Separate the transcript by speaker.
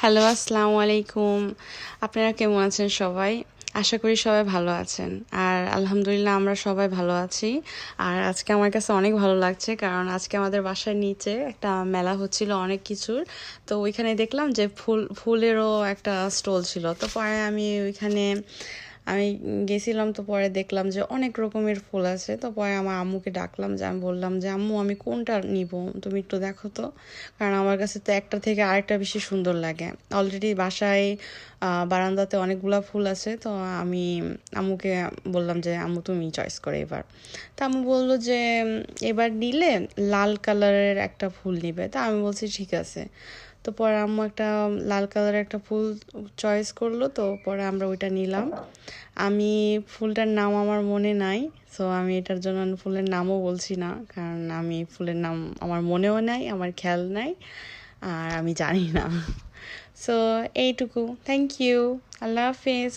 Speaker 1: Hello, আসসালামু আলাইকুম। আপনারা কেমন আছেন সবাই? আশা করি সবাই ভালো আছেন। আর আলহামদুলিল্লাহ আমরা সবাই ভালো আছি। আর আজকে আমার কাছে অনেক ভালো লাগছে কারণ আজকে আমাদের বাসার নিচে একটা মেলা হচ্ছিল অনেক কিছুর। তো ওইখানে দেখলাম যে ফুলেরও একটা স্টল ছিল। তো পরে আমি গেছিলাম, তো পরে দেখলাম যে অনেক রকমের ফুল আছে। তো পরে আমার আম্মুকে ডাকলাম, যে আমি বললাম যে আম্মু আমি কোনটা নিব, তুমি একটু দেখো তো, কারণ আমার কাছে তো একটা থেকে আরেকটা বেশি সুন্দর লাগে। অলরেডি বাসায় বারান্দাতে অনেকগুলা ফুল আছে। তো আমি আম্মুকে বললাম যে আম্মু তুমি চয়েস করে এবার। তা আম্মু বললো যে এবার নিলে লাল কালারের একটা ফুল নিবে। তা আমি বলছি ঠিক আছে। তো পরে আম্মু একটা লাল কালারের একটা ফুল চয়েস করলো, তো পরে আমরা ওইটা নিলাম। আমি ফুলটার নাম আমার মনে নাই, সো আমি এটার জন্য ফুলের নামও বলছি না, কারণ আমি ফুলের নাম আমার মনেও নাই, আমার খেয়াল নাই, আর আমি জানি না। সো এইটুকু, থ্যাংক ইউ, আল্লাহ হাফিজ।